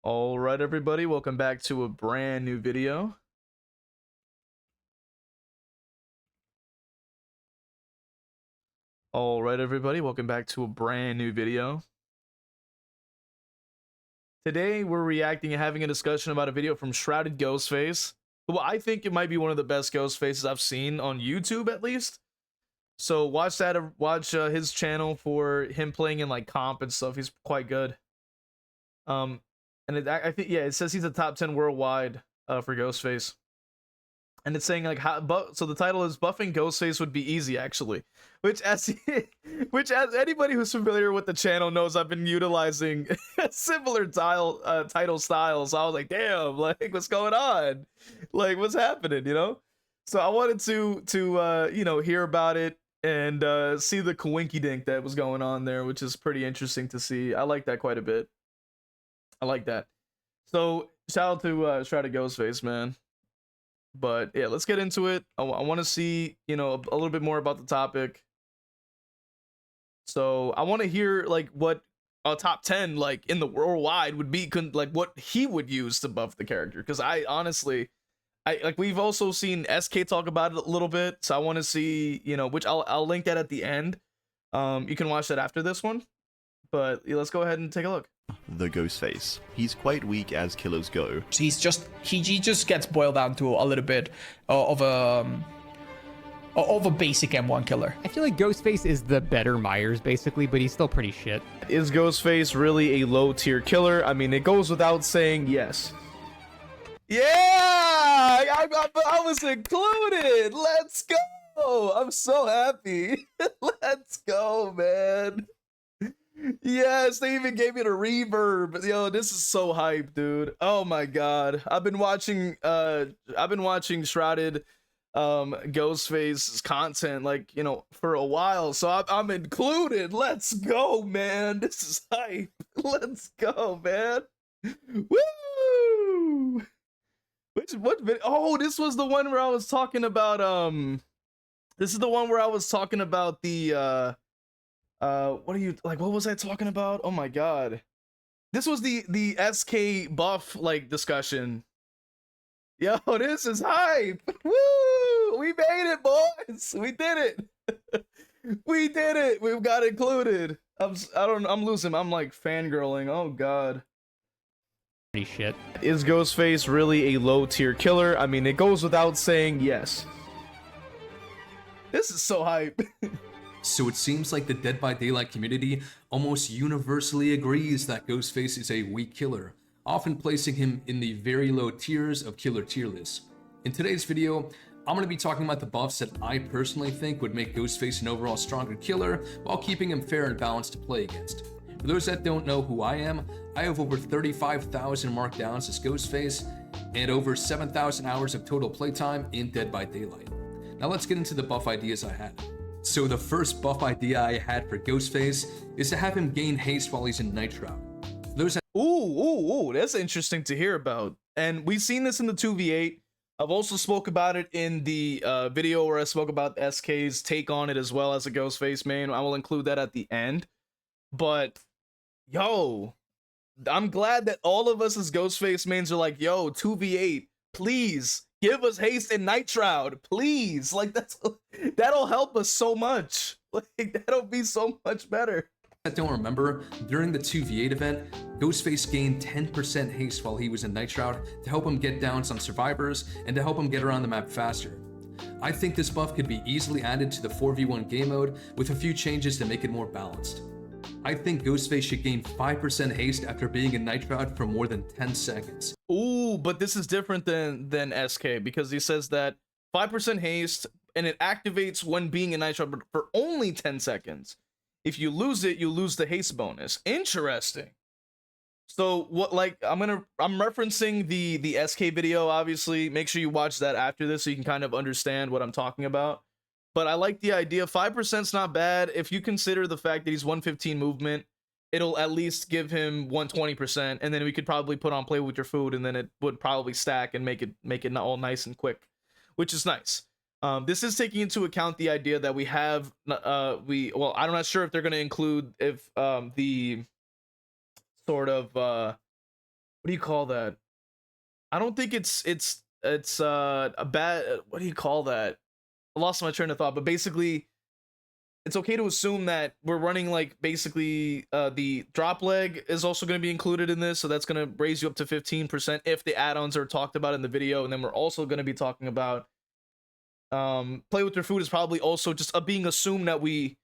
All right, everybody, welcome back to a brand new video. All right, everybody, welcome back to a brand new video. Today, we're reacting and having a discussion about a video from ShroudedGhostface. Well, I think it might be one of the best ghost faces I've seen on YouTube, at least. So watch that. Watch his channel for him playing in like comp and stuff. He's quite good. And I think it says he's a top 10 worldwide for Ghostface. And it's saying like so the title is buffing Ghostface would be easy actually, which as anybody who's familiar with the channel knows, I've been utilizing similar title styles. So I was like, damn, like what's going on, like what's happening, you know? So I wanted to hear about it and see the coinky dink that was going on there, which is pretty interesting to see. I like that quite a bit. I like that. So shout out to Shrouded Ghostface, man. But yeah, let's get into it. I want to see, a little bit more about the topic. So I want to hear like what a top 10 like in the worldwide would be, like what he would use to buff the character. Because I honestly, we've also seen SK talk about it a little bit. So I want to see, which I'll link that at the end. You can watch that after this one. But yeah, let's go ahead and take a look. The Ghostface. He's quite weak as killers go. He just gets boiled down to a little bit of a basic M1 killer. I feel like Ghostface is the better Myers, basically, but he's still pretty shit. Is Ghostface really a low-tier killer? I mean, it goes without saying yes. Yeah! I was included! Let's go! I'm so happy. Let's go, man. Yes, they even gave it a reverb. Yo, this is so hype, dude. Oh my god. I've been watching Shrouded Ghostface's content like, for a while. So I'm included. Let's go, man. This is hype. Let's go, man. Woo! What video? Oh, this was the one where I was talking about this is the one where I was talking about the what was I talking about? Oh my god. This was the SK buff like discussion. Yo, this is hype. Woo! We made it, boys. We did it. We did it. We've got included. I'm losing. I'm like fangirling. Oh god. Pretty shit. Is Ghostface really a low tier killer? I mean, it goes without saying yes. This is so hype. So it seems like the Dead by Daylight community almost universally agrees that Ghostface is a weak killer, often placing him in the very low tiers of killer tier lists. In today's video, I'm going to be talking about the buffs that I personally think would make Ghostface an overall stronger killer while keeping him fair and balanced to play against. For those that don't know who I am, I have over 35,000 markdowns as Ghostface and over 7,000 hours of total playtime in Dead by Daylight. Now let's get into the buff ideas I had. So the first buff idea I had for Ghostface is to have him gain haste while he's in Night Shroud. Ooh, that's interesting to hear about. And we've seen this in the 2v8. I've also spoke about it in the video where I spoke about SK's take on it as well as a Ghostface main. I will include that at the end. But, yo, I'm glad that all of us as Ghostface mains are like, yo, 2v8, please. Give us haste and Night Shroud, please. Like that'll help us so much. Like that'll be so much better. I don't remember, during the 2v8 event, Ghostface gained 10% haste while he was in Night Shroud to help him get down some survivors and to help him get around the map faster. I think this buff could be easily added to the 4v1 game mode with a few changes to make it more balanced. I think Ghostface should gain 5% haste after being in Night Shroud for more than 10 seconds. Ooh, but this is different than SK because he says that 5% haste and it activates when being in Night Shroud but for only 10 seconds. If you lose it, you lose the haste bonus. Interesting. So what, like, I'm referencing the SK video, obviously. Make sure you watch that after this so you can kind of understand what I'm talking about. But I like the idea. 5%'s not bad. If you consider the fact that he's 115 movement, it'll at least give him 120%, and then we could probably put on Play With Your Food, and then it would probably stack and make it all nice and quick, which is nice. This is taking into account the idea that we have well, I'm not sure if they're going to include if the sort of what do you call that? I don't think it's a bad, what do you call that? I lost my train of thought, but basically it's okay to assume that we're running like basically the drop leg is also going to be included in this, so that's going to raise you up to 15% if the add-ons are talked about in the video. And then we're also going to be talking about play with your food is probably also just being assumed that we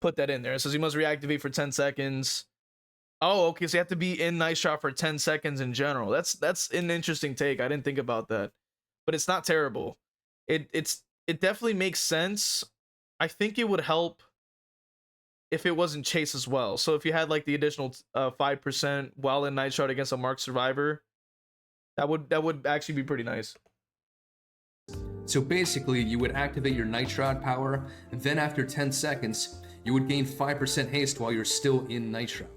put that in there. It says you must reactivate for 10 seconds. Oh, okay, so you have to be in Night Shroud for 10 seconds in general. That's an interesting take. I didn't think about that, but it's not terrible. It definitely makes sense. I think it would help if it wasn't Chase as well. So if you had like the additional 5% while in Night Shroud against a marked survivor, that would actually be pretty nice. So basically, you would activate your Night Shroud power, and then after 10 seconds, you would gain 5% haste while you're still in Night Shroud.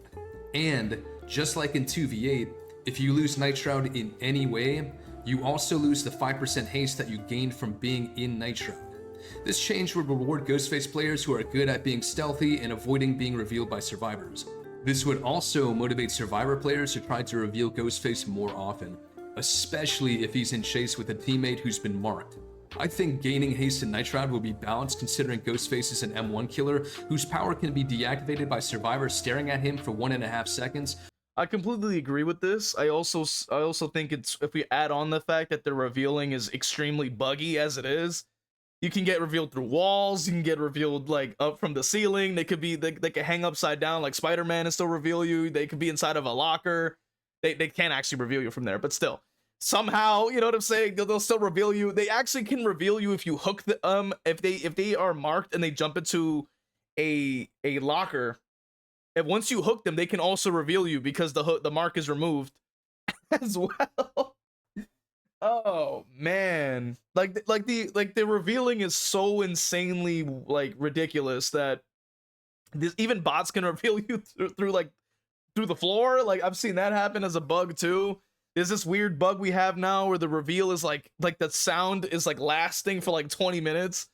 And just like in 2v8, if you lose Night Shroud in any way, you also lose the 5% haste that you gained from being in Night Shroud. This change would reward Ghostface players who are good at being stealthy and avoiding being revealed by survivors. This would also motivate survivor players to try to reveal Ghostface more often, especially if he's in chase with a teammate who's been marked. I think gaining haste in Night Shroud will be balanced considering Ghostface is an M1 killer whose power can be deactivated by survivors staring at him for 1.5 seconds. I completely agree with this. I also think it's, if we add on the fact that the revealing is extremely buggy as it is, you can get revealed through walls, you can get revealed like up from the ceiling, they could hang upside down like Spider-Man and still reveal you, they could be inside of a locker. They can't actually reveal you from there, but still. Somehow, you know what I'm saying? They'll still reveal you. They actually can reveal you if you hook the if they are marked and they jump into a locker. If once you hook them, they can also reveal you because the mark is removed as well. Oh man, like the revealing is so insanely like ridiculous that even bots can reveal you through the floor. Like I've seen that happen as a bug too. There's this weird bug we have now where the reveal is like the sound is like lasting for like 20 minutes.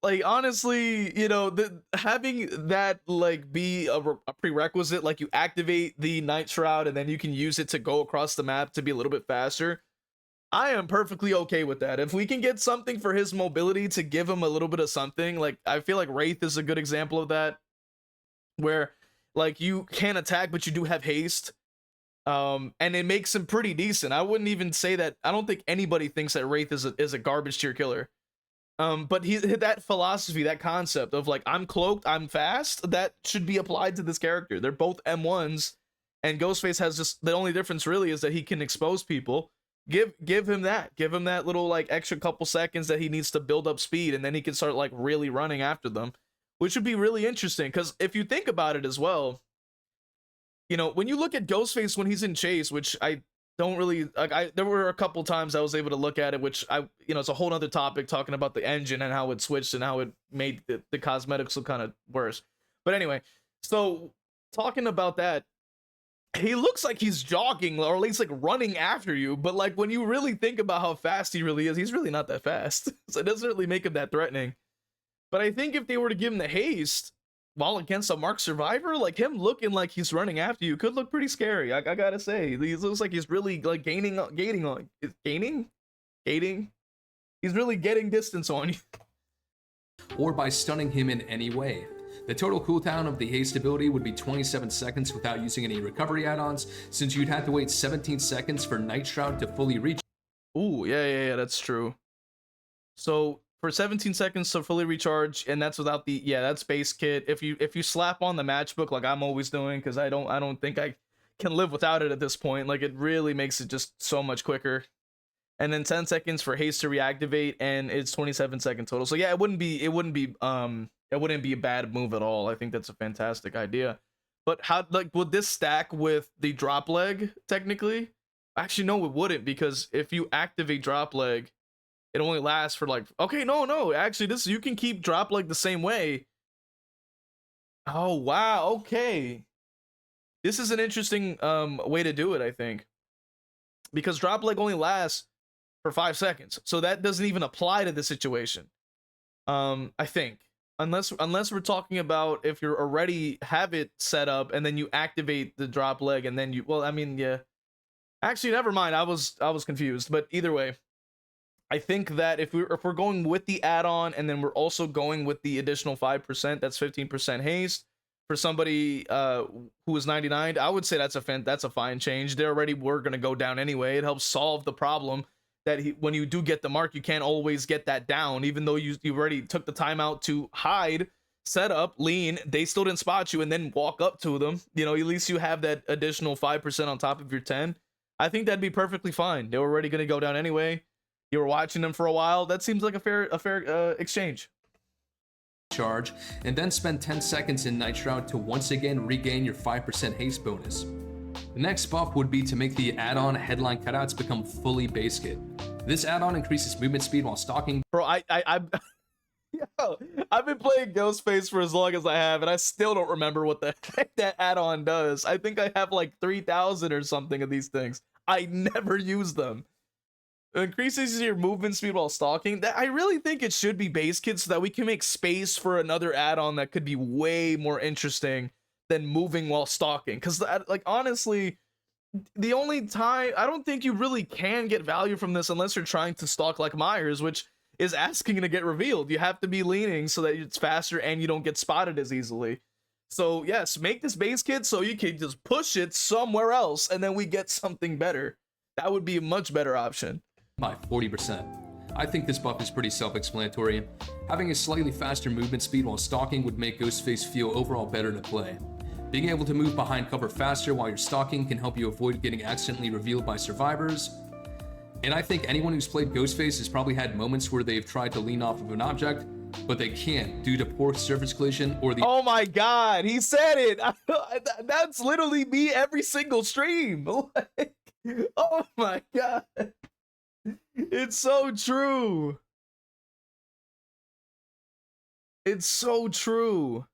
Like honestly, you know, having that like be a prerequisite, like you activate the Night Shroud and then you can use it to go across the map to be a little bit faster. I am perfectly okay with that. If we can get something for his mobility to give him a little bit of something, like I feel like Wraith is a good example of that, where like you can't attack but you do have haste. And it makes him pretty decent. I wouldn't even say that. I don't think anybody thinks that Wraith is a garbage tier killer. But that philosophy, that concept of like I'm cloaked, I'm fast, that should be applied to this character. They're both M1s, and Ghostface has just the only difference really is that he can expose people. Give him that little like extra couple seconds that he needs to build up speed, and then he can start like really running after them, which would be really interesting. Because if you think about it as well, you know, when you look at Ghostface when he's in chase, which I don't really like, there were a couple times I was able to look at it, which you know, it's a whole other topic talking about the engine and how it switched and how it made the cosmetics look kind of worse. But anyway, so talking about that, he looks like he's jogging or at least like running after you, but like when you really think about how fast he really is, he's really not that fast. So it doesn't really make him that threatening. But I think if they were to give him the haste while against a marked survivor, like him looking like he's running after you could look pretty scary. I gotta say, he looks like he's really like gaining. He's really getting distance on you. Or by stunning him in any way. The total cooldown of the haste ability would be 27 seconds without using any recovery add-ons, since you'd have to wait 17 seconds for Night Shroud to fully reach. Ooh, yeah, that's true. So for 17 seconds to fully recharge, and that's without the that's base kit. If you slap on the matchbook like I'm always doing, because I don't think I can live without it at this point. Like it really makes it just so much quicker. And then 10 seconds for haste to reactivate, and it's 27 seconds total. So yeah, it wouldn't be a bad move at all. I think that's a fantastic idea. But how, like, would this stack with the drop leg technically? Actually, no, it wouldn't, because if you activate drop leg, it only lasts for like, okay, no, actually this, you can keep drop leg the same way. Oh wow, okay. This is an interesting way to do it, I think. Because drop leg only lasts for 5 seconds. So that doesn't even apply to this situation. I think. Unless we're talking about if you're already have it set up and then you activate the drop leg and then you, well, I mean, yeah. Actually, never mind. I was confused. But either way, I think that if we're going with the add-on and then we're also going with the additional 5%, that's 15% haste for somebody who is 99. I would say that's a fine change. They already were gonna go down anyway. It helps solve the problem that when you do get the mark, you can't always get that down, even though you already took the time out to hide, set up, lean. They still didn't spot you, and then walk up to them. You know, at least you have that additional 5% on top of your 10. I think that'd be perfectly fine. They were already gonna go down anyway. You were watching them for a while. That seems like a fair exchange. Charge, and then spend 10 seconds in Night Shroud to once again regain your 5% haste bonus. The next buff would be to make the add-on headline cutouts become fully base kit. This add-on increases movement speed while stalking. Bro, yo, I've been playing Ghostface for as long as I have, and I still don't remember what the heck that add-on does. I think I have like 3,000 or something of these things. I never use them. It increases your movement speed while stalking. I really think it should be base kit so that we can make space for another add-on that could be way more interesting than moving while stalking. Because, like, honestly, the only time I don't think you really can get value from this unless you're trying to stalk like Myers, which is asking to get revealed. You have to be leaning so that it's faster and you don't get spotted as easily. So yes, make this base kit so you can just push it somewhere else and then we get something better. That would be a much better option. By 40%. I think this buff is pretty self-explanatory. Having a slightly faster movement speed while stalking would make Ghostface feel overall better to play. Being able to move behind cover faster while you're stalking can help you avoid getting accidentally revealed by survivors. And I think anyone who's played Ghostface has probably had moments where they've tried to lean off of an object, but they can't due to poor surface collision or the— Oh my god, he said it! That's literally me every single stream! Like, oh my god. It's so true. It's so true.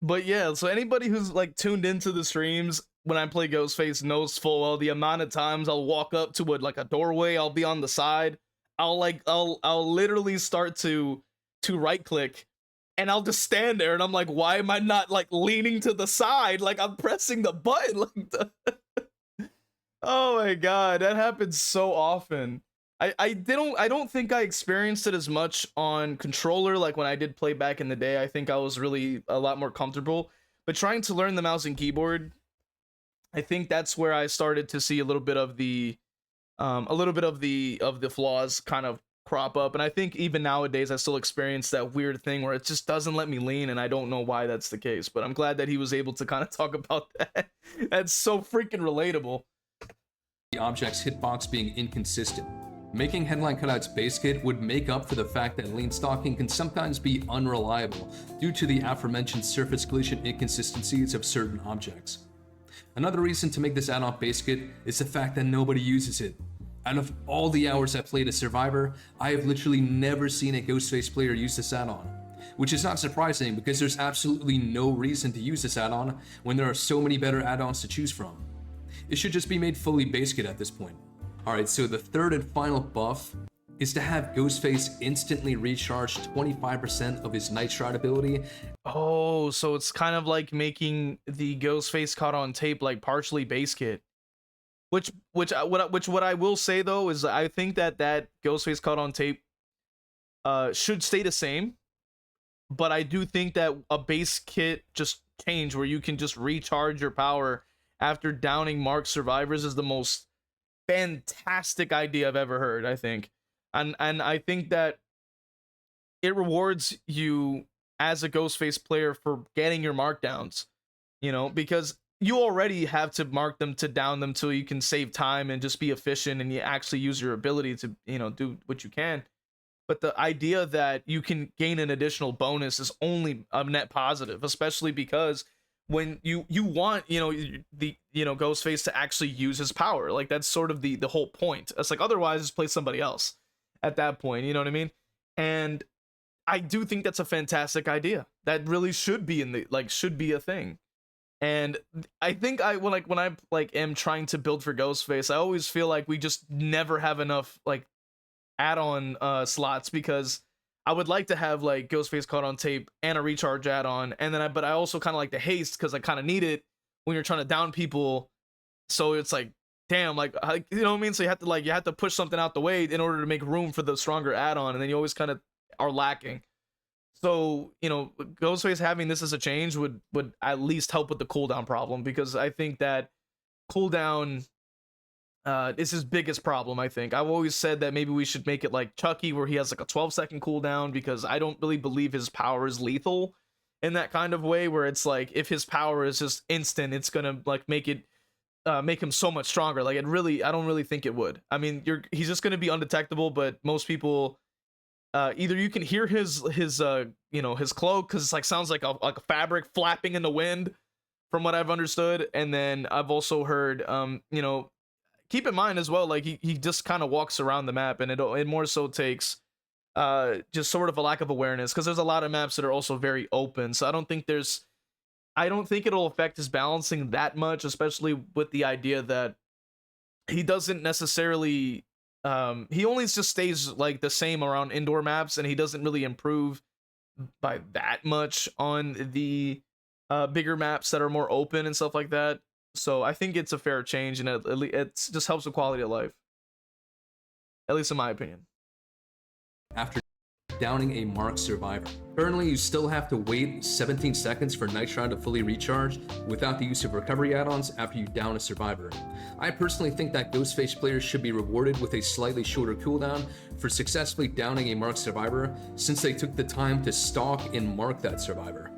But yeah, so anybody who's like tuned into the streams when I play Ghostface knows full well the amount of times I'll walk up to a doorway, I'll be on the side, I'll literally start to right click and I'll just stand there and I'm like, why am I not like leaning to the side like I'm pressing the button? Like oh my god, that happens so often. I don't think I experienced it as much on controller like when I did play back in the day. I think I was really a lot more comfortable. But trying to learn the mouse and keyboard, I think that's where I started to see a little bit of the flaws kind of crop up. And I think even nowadays I still experience that weird thing where it just doesn't let me lean, and I don't know why that's the case. But I'm glad that he was able to kind of talk about that. That's so freaking relatable. The object's hitbox being inconsistent. Making headline cutouts base kit would make up for the fact that lean stalking can sometimes be unreliable due to the aforementioned surface collision inconsistencies of certain objects. Another reason to make this add-on base kit is the fact that nobody uses it. Out of all the hours I've played as Survivor, I have literally never seen a Ghostface player use this add-on. Which is not surprising because there's absolutely no reason to use this add-on when there are so many better add-ons to choose from. It should just be made fully base kit at this point. Alright, so the third and final buff is to have Ghostface instantly recharge 25% of his Night Shroud ability. Oh, so it's kind of like making the Ghostface caught on tape like partially base kit. What I will say though is I think that Ghostface caught on tape should stay the same, but I do think that a base kit just change where you can just recharge your power after downing marked survivors is the most fantastic idea I've ever heard, I think. And I think that it rewards you as a Ghostface player for getting your markdowns, you know, because you already have to mark them to down them so you can save time and just be efficient and you actually use your ability to, you know, do what you can. but the idea that you can gain an additional bonus is only a net positive, especially because when you want, Ghostface to actually use his power. Like that's sort of the whole point. It's like otherwise just play somebody else at that point, you know what I mean? And I do think that's a fantastic idea. That really should be should be a thing. And I think when I am trying to build for Ghostface, I always feel like we just never have enough like add-on slots, because I would like to have like Ghostface caught on tape and a recharge add-on, and then but I also kind of like the haste because I kind of need it when you're trying to down people. So it's like, damn, you know what I mean? So you have to push something out the way in order to make room for the stronger add-on, and then you always kind of are lacking. So, Ghostface having this as a change would at least help with the cooldown problem, because I think that cooldown is his biggest problem. I think I've always said that maybe we should make it like Chucky, where he has like a 12-second cooldown, because I don't really believe his power is lethal in that kind of way, where it's like if his power is just instant, it's gonna like make him so much stronger. Like I don't really think it would. I mean, he's just gonna be undetectable, but most people, either you can hear his cloak, because it's like sounds like a fabric flapping in the wind, from what I've understood. And then I've also heard, keep in mind as well, like he just kind of walks around the map, and it more so takes just sort of a lack of awareness, because there's a lot of maps that are also very open. So I don't think it'll affect his balancing that much, especially with the idea that he doesn't necessarily he only just stays like the same around indoor maps, and he doesn't really improve by that much on the bigger maps that are more open and stuff like that. So I think it's a fair change, and it just helps with quality of life, at least in my opinion. After downing a marked survivor. Currently, you still have to wait 17 seconds for Night Shroud to fully recharge without the use of recovery add-ons after you down a survivor. I personally think that Ghostface players should be rewarded with a slightly shorter cooldown for successfully downing a marked survivor, since they took the time to stalk and mark that survivor.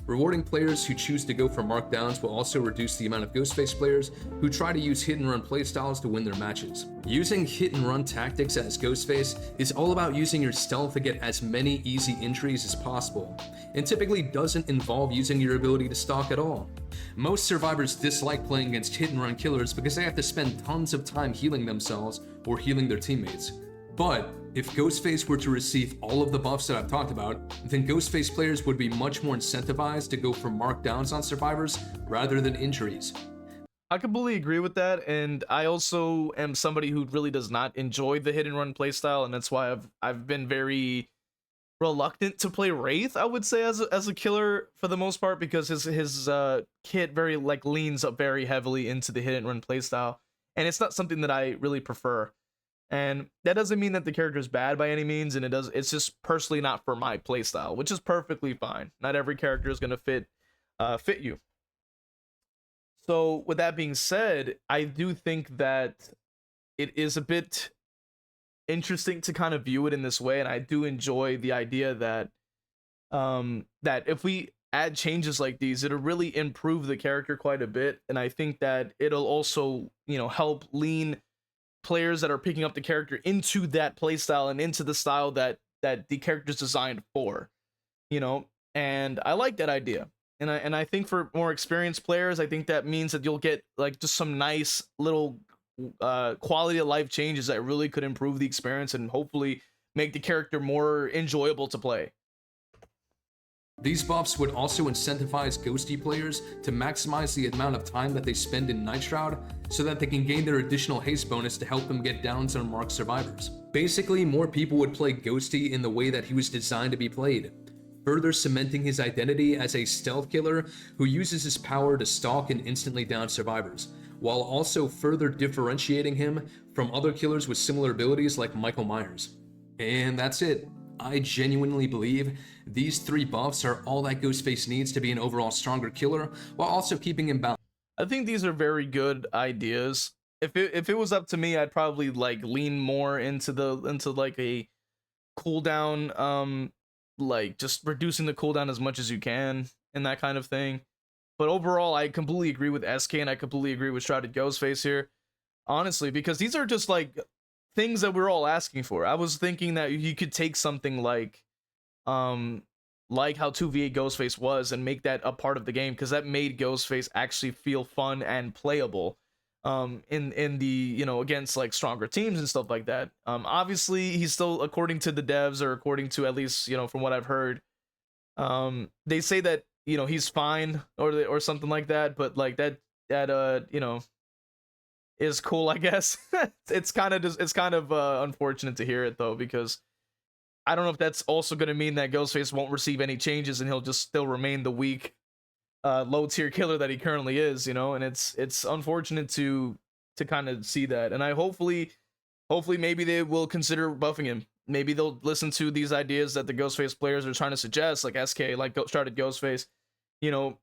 Rewarding players who choose to go for markdowns will also reduce the amount of Ghostface players who try to use hit and run playstyles to win their matches. Using hit and run tactics as Ghostface is all about using your stealth to get as many easy injuries as possible, and typically doesn't involve using your ability to stalk at all. Most survivors dislike playing against hit and run killers because they have to spend tons of time healing themselves or healing their teammates. But if Ghostface were to receive all of the buffs that I've talked about, then Ghostface players would be much more incentivized to go for markdowns on survivors rather than injuries. I completely agree with that, and I also am somebody who really does not enjoy the hit and run playstyle, and that's why I've been very reluctant to play Wraith, I would say, as a killer for the most part, because his kit very leans up very heavily into the hit and run playstyle, and it's not something that I really prefer. And that doesn't mean that the character is bad by any means, and it's just personally not for my playstyle, which is perfectly fine. Not every character is going to fit you. So with that being said, I do think that it is a bit interesting to kind of view it in this way, and I do enjoy the idea that that if we add changes like these, it'll really improve the character quite a bit, and I think that it'll also help lean players that are picking up the character into that playstyle and into the style that the character's designed for, and I like that idea. And I think for more experienced players, I think that means that you'll get like just some nice little quality of life changes that really could improve the experience and hopefully make the character more enjoyable to play. These buffs would also incentivize ghosty players to maximize the amount of time that they spend in Night Shroud so that they can gain their additional haste bonus to help them get downs on marked survivors. Basically, more people would play Ghosty in the way that he was designed to be played, further cementing his identity as a stealth killer who uses his power to stalk and instantly down survivors, while also further differentiating him from other killers with similar abilities like Michael Myers. And that's it. I genuinely believe these 3 buffs are all that Ghostface needs to be an overall stronger killer, while also keeping him balanced. I think these are very good ideas. If it was up to me, I'd probably lean more into a cooldown, just reducing the cooldown as much as you can and that kind of thing. But overall, I completely agree with SK, and I completely agree with Shrouded Ghostface here, honestly, because these are just things that we're all asking for. I was thinking that you could take something like how 2v8 Ghostface was and make that a part of the game, because that made Ghostface actually feel fun and playable in the, you know, against like stronger teams and stuff like that. Obviously he's still, according to the devs, or according to, at least, you know, from what I've heard, they say that, you know, he's fine or something like that, but like that you know, is cool, I guess. It's kind of unfortunate to hear it though, because I don't know if that's also going to mean that Ghostface won't receive any changes and he'll just still remain the weak low tier killer that he currently is, you know. And it's unfortunate to kind of see that. And I hopefully maybe they will consider buffing him. Maybe they'll listen to these ideas that the Ghostface players are trying to suggest, like SK, like Shrouded Ghostface, you know,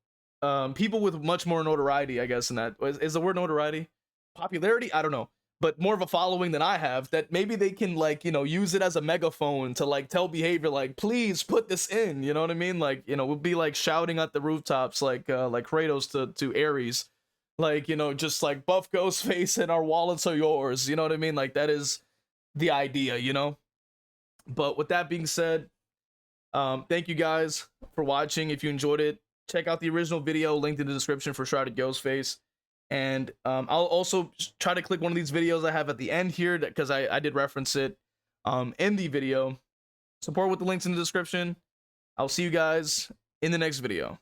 people with much more notoriety, I guess. In that is the word notoriety, popularity, I don't know, but more of a following than I have, that maybe they can, like, you know, use it as a megaphone to like tell behavior, like, please put this in, you know what I mean? Like, you know, we'll be like shouting at the rooftops like Kratos to Ares, like, you know, just like buff Ghostface and our wallets are yours, you know what I mean? Like, that is the idea, you know. But with that being said, thank you guys for watching. If you enjoyed it, check out the original video linked in the description for Shrouded Ghostface. And I'll also try to click one of these videos I have at the end here, because I did reference it in the video. Support with the links in the description. I'll see you guys in the next video.